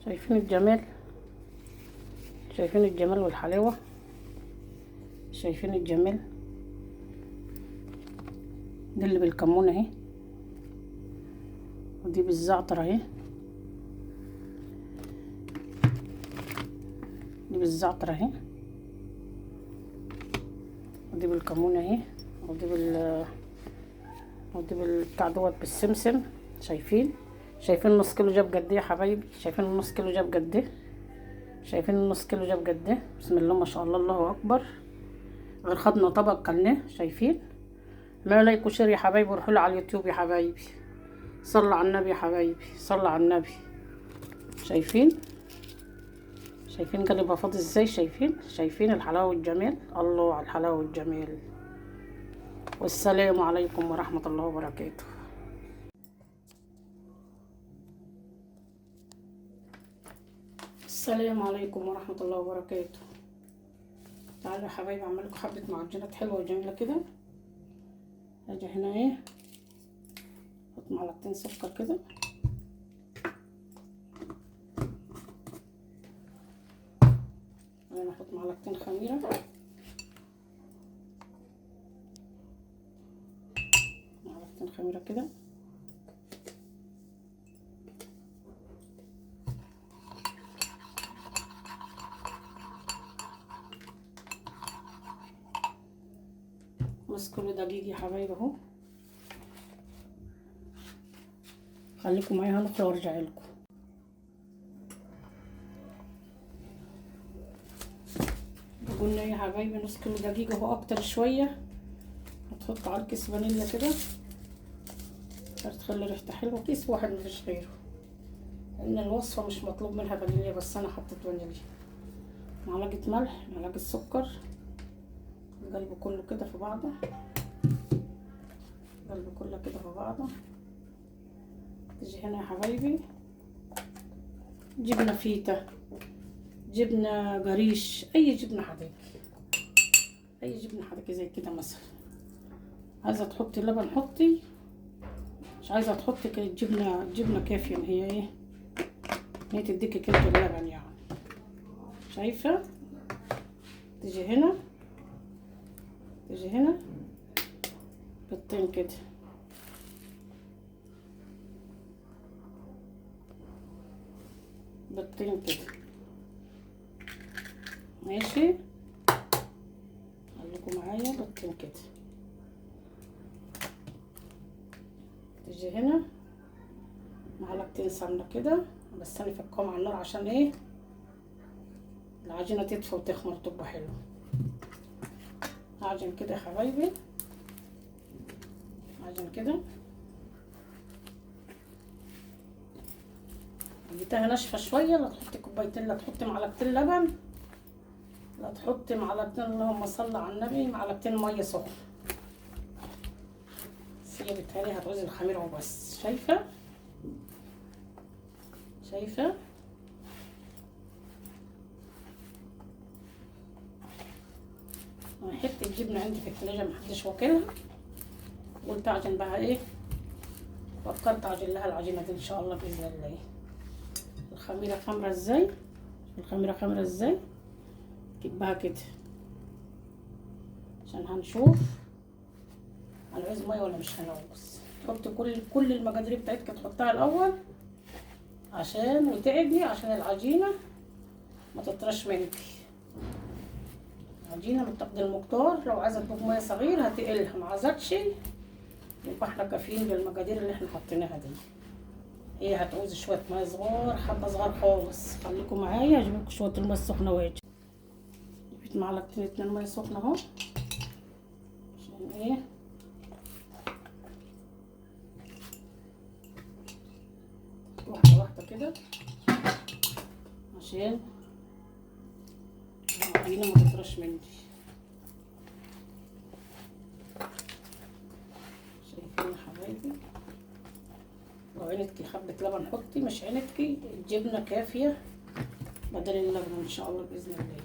شايفين الجمال؟ شايفين الجمال والحلاوة؟ شايفين الجمال؟ دي اللي بالكمون اهي، ودي بالزعتر اهي، دي بالزعتر اهي، ودي بالكمون اهي، ودي بالبتاع دوت بالسمسم. شايفين نص كيلو جاب قد ايه يا حبايبي؟ شايفين النص كيلو جاب قد ايه؟ شايفين النص كيلو جاب قد ايه؟ بسم الله ما شاء الله، الله اكبر. غير خدنا طبق كلناه. شايفين؟ ما لايك وشير يا حبايبي، وروحوا على اليوتيوب يا حبايبي. صلوا على النبي يا حبايبي، صلوا على النبي. شايفين قلبها فاضي ازاي؟ شايفين الحلاوه والجمال؟ الله على الحلاوه والجمال. والسلام عليكم ورحمه الله وبركاته. السلام عليكم ورحمه الله وبركاته. تعالوا يا حبايبي اعمل لكم حبه معجنات حلوه وجميله كده. اجي هنا ايه، احط معلقتين سكر كده، انا احط معلقتين خميره، معلقتين خميره كده، نص كيلو دقيق يا حبايبي اهو. خليكم معايا هنخرج وارجع لكم. قلنا يا حبايبي نص كيلو دقيق اهو، اكتر شويه. هتحط على كيس فانيليا كده، تخلي ريحتها حلوه. كيس واحد مفيش غيره، لان الوصفه مش مطلوب منها فانيليا، بس انا حطيت فانيليا. معلقه ملح، معلقه سكر، القلب كله كده في بعضه، القلب كله كده في بعضه. تيجي هنا يا حبايبي جبنه فيتا، جبنه قريش، اي جبنه حضرتك، اي جبنه حضرتك زي كده مثلا. عايزه تحطي لبن حطي، مش عايزه تحطي جبنه كافيه، ان هي ايه، هي تديكي كده اللبن يعني. شايفه؟ تيجي هنا بيضتين كده، بيضتين كده، ماشي. خليكم معايا، بيضتين كده. تيجي هنا معلقتين سمنه كده، بس انا فكهم على النار عشان ايه، العجينه تدفى وتخمر تبقى حلوه. اعجن كده يا حبايبي، اعجن كده. جبتها ناشفه شويه، لا تحطي كوبايتين، لا تحطي معلقتين لبن، لا تحطي معلقتين، اللهم صل على النبي، معلقتين ميه سخنه. بس هي بتهيألي هتعوز الخميره وبس. شايفه؟ انا حته جبنه عندي في الثلاجه محدش واكلها، قلت اعجن بقى ايه، فكرت اعجن لها العجينه دي ان شاء الله باذن الله. الخميره خمره ازاي، كبها كده عشان هنشوف هنعوز ميه ولا مش هنعوز. تحطي كل المقادير بتاعتك تحطها الاول عشان وتعجني، عشان العجينه ما تطرش منكي. عجينه متقد المقدار، لو عايزه تضيف ميه صغير هتقلها، ما عايزكش يبقى احنا كافيين بالمقادير اللي احنا حاطينها دي. هي هتعوز شويه ميه صغار، حبه صغار خالص. خليكم معايا اجيب لكم شويه الميه السخنه واجي. جبت معلقتين 2 ميه سخنه اهو، عشان ايه، واحده واحده كده، عشان العجينه ما تطرش مني. شايفين يا حبايبي؟ لو عينتكي حبه لبن حطي، مش عينتكي الجبنه كافيه بدل اللبن ان شاء الله باذن الله.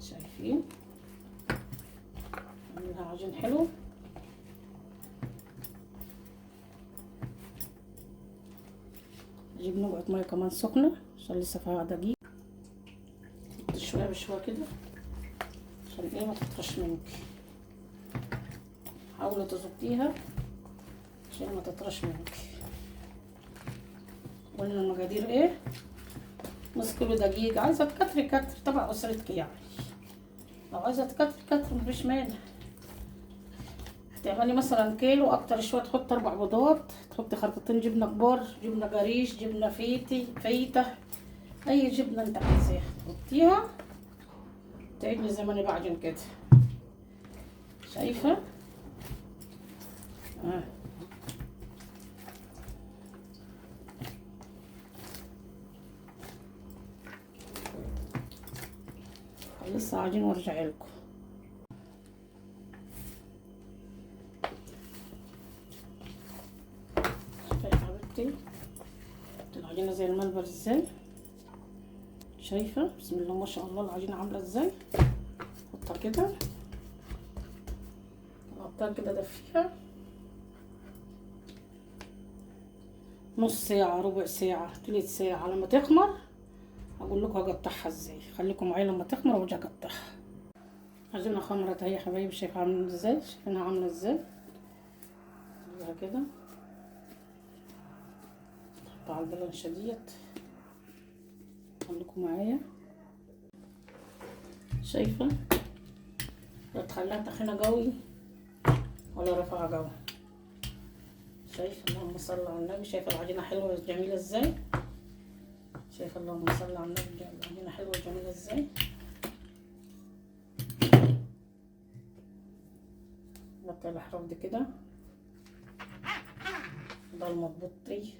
شايفين؟ عاملها عجين حلو. نجيب نقعة مية كمان سخنة عشان لسه فيها دقيق. شوية بشوية كده عشان ايه ما تطرش منك. حاولي تظبطيها عشان ما تطرش منك. قلنا المقادير ايه؟ نص كيلو دقيق. عايزة تكتري كتر تبع أسرتك يعني، لو عايزة تكتري كتر مفيش مانع. هتعملي مثلا كيلو اكتر شوية تحطي 4 بيضات، تحطي خرطتين جبنة كبار، جبنة قريش، جبنة فيتة، اي جبنة انت عايزاها تحطيها. تعجني زي ما انا بعجن كده، شايفة؟ لسه عاجن وارجع لكم. شايفة يا حبيبتي العجينة زي الملبن ازاي؟ شايفة؟ بسم الله ما شاء الله العجينة عاملة ازاي؟ حطها كده، حطها كده دفيها نص ساعة، ربع ساعة، تلت ساعة. لما تخمر هقول لكم هقطعها ازاي. خليكم معايا لما تخمر وارجع اقطعها. عجينة خمرت اهي يا حبايبي، شايفة عاملة ازاي؟ شايفينها عاملة ازاي؟ نجيبها كده نحطها على البلانشة ديت. خليكم معايا. شايفة؟ لا تخليها تخينة قوي ولا رفيعة قوي. شايفة؟ اللهم صل على النبي. شايفة العجينة حلوة وجميلة ازاي؟ شايفة؟ اللهم صل على النبي العجينة حلوة وجميلة ازاي؟ نقطع الأحراف دي كده ضل ما تبطي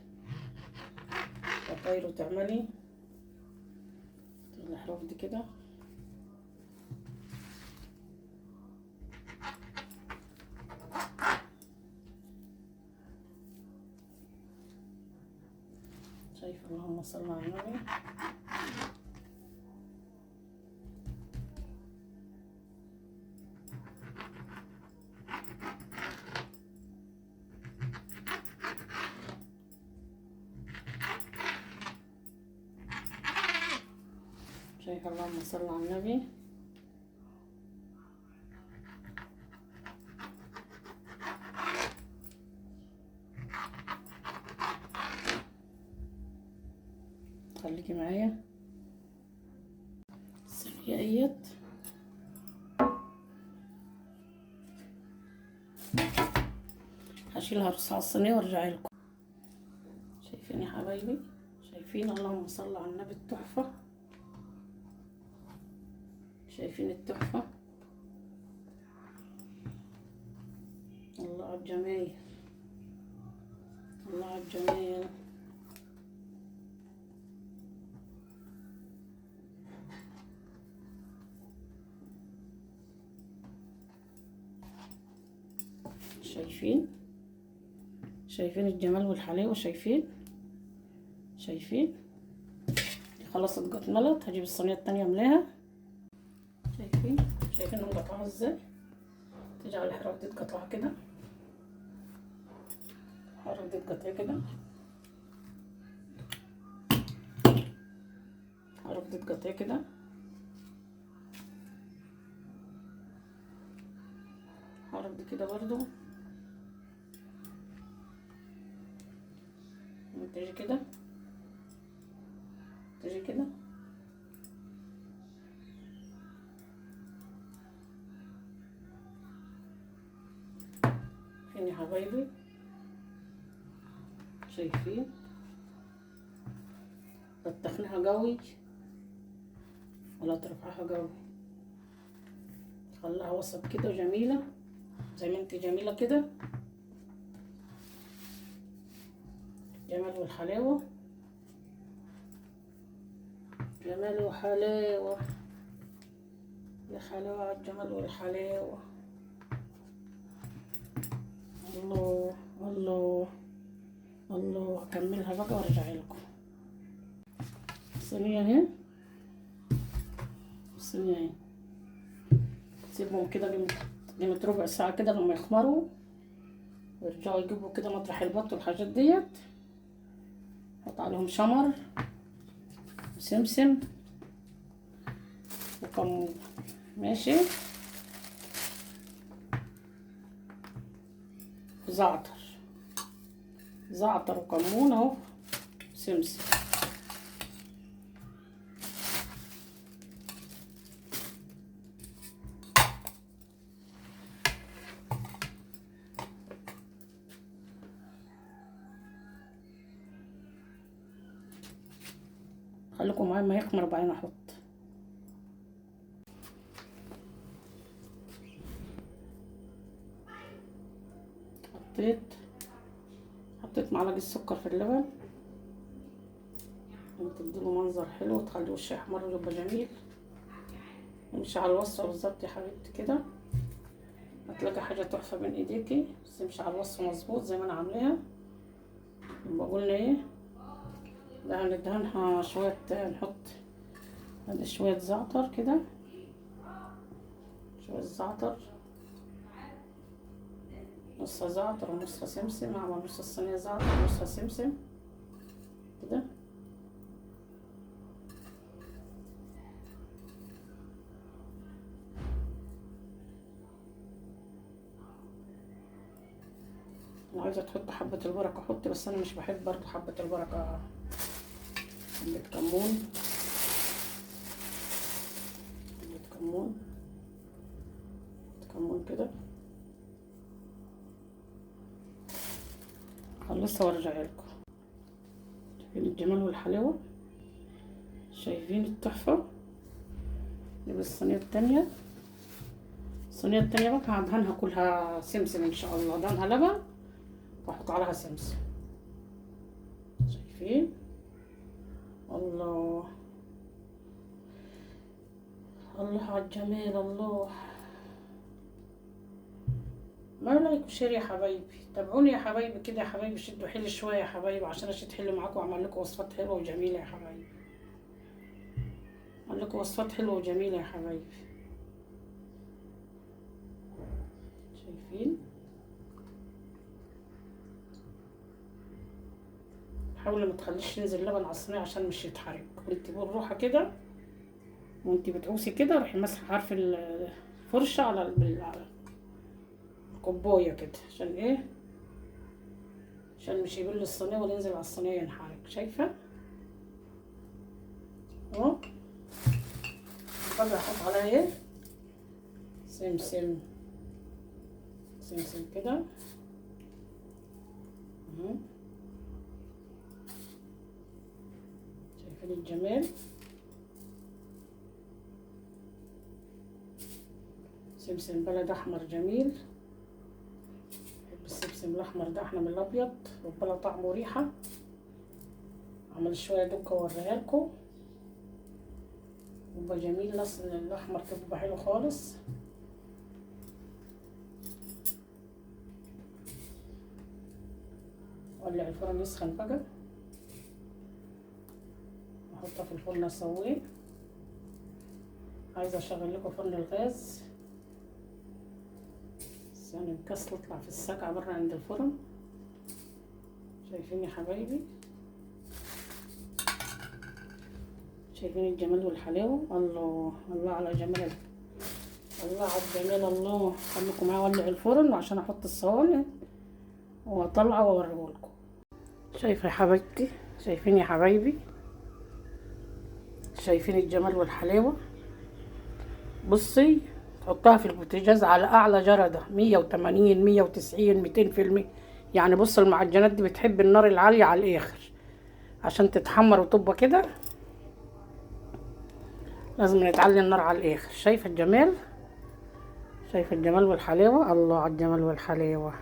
وطاير وتعملي الأحراف دي كده. شايفة؟ اللهم صل على النبي. شايفة؟ اللهم صل على النبي. خليكي معايا. الصينية اهيت هشيلها ارصها على الصينية وارجع لكم. شايفين يا حبايبي؟ شايفين؟ اللهم صل على النبي التحفة. شايفين التحفة؟ الله على الجمال، الله على الجمال. شايفين؟ شايفين الجمال والحلاوة؟ شايفين؟ شايفين؟ خلاص اتملت. هجيب الصينية التانية املاها. شايفين؟ شايفين مقطعها ازاي؟ تيجي على الحرف دي تقطعها كده، الحرف دي تقطعها كده، الحرف دي تقطعها كده، الحرف دي كده برضو. تيجي كده، تيجي كده. فين يا حبايبي؟ شايفين؟ لا تخنها قوي ولا ترفعها قوي، خليها وسط كده وجميلة زي ما انت جميلة كده. جمال والحلاوة، جمال وحلاوة، يا حلاوة على الجمال والحلاوة. الله الله الله. اكملها بقى وارجع لكم. الصينية اهي، الصينية اهي. سيبهم كده قيمة ربع ساعة كده لما يخمروا ويرجعوا يجيبوا كده مطرح البط والحاجات ديت. نحط عليهم شمر وسمسم وكمون. ماشي. زعتر وكمون اهو، سمسم. خليكم معايا ما يخمر بعدين احط. حطيت معلقه السكر في اللبن، تديله منظر حلو وتخليه وشه يحمر ويبقى جميل. امشي على الوصفه بالظبط يا حبيبتي كده، هتلاقي حاجه تحفه بين ايديكي، بس امشي على الوصفه مظبوط زي ما انا عاملاها. يبقى قلنا ايه ده، هندهنها شويه، نحط شويه زعتر كده، شويه زعتر، نص زعتر ونص سمسم. اعمل نص الصينيه زعتر ونص سمسم كده. لو عايزه تحط حبه البركه حط، بس انا مش بحب برضو حبه البركه. حبه كمون، كمون كده. خلصها وارجع لكم. شايفين الجمال والحلاوه، شايفين التحفه. نجيب الصينيه التانية. الصينيه التانية بقى هدهنها كلها سمسم ان شاء الله. هدهنها لبن واحط عليها سمسم. شايفين؟ الله الله على الجمال. الله، ما لايك وشير يا حبايبي. تابعوني يا حبايبي كده يا حبايبي، شدوا حيلي شويه يا حبايبي عشان اشد حيلي معاكم واعمل لكم وصفات حلوه وجميله يا حبايبي. اعمل لكم وصفات حلوه وجميله يا حبايبي. شايفين؟ حاولي ما تخليش ينزل لبن على الصينيه عشان مش يتحرق. وانت بالروحه كده وانت بتعوسي كده روحي مسح حرف الفرشه على الكوبايه كده، عشان ايه؟ عشان مش يبل الصينيه ولا ينزل على الصينيه ينحرق. شايفه اهو. بقى احط عليها ايه؟ سمسم كده اهو. شايفين الجمال؟ سمسم بلد احمر جميل. بحب السمسم الاحمر ده احلى من الابيض، وبلا طعم وريحه. اعمل شويه دبكه واوريها لكم، يبقى جميل. الاحمر كده بيبقى حلو خالص. ولع الفرن يسخن بقى، احطها في الفرن اسويه. عايزه اشغل لكم فرن الغاز، بس يعني مكسل اطلع في السقعه بره عند الفرن. شايفين يا حبايبي؟ شايفين الجمال والحلاوه؟ الله الله على جمال، الله على الجمال. الله، خليكم معايا اولع الفرن عشان احط الصواني واطلع واوريهولكم. شايفه يا حبايبتي؟ شايفين يا حبايبي؟ شايفين الجمال والحلاوه؟ بصي، تحطها في البوتاجاز على اعلى جرده 180 190 200%. يعني بص المعجنات دي بتحب النار العاليه على الاخر عشان تتحمر وتبقى كده. لازم نتعلي النار على الاخر. شايفه الجمال؟ شايفه الجمال والحلاوه؟ الله على الجمال والحلاوه.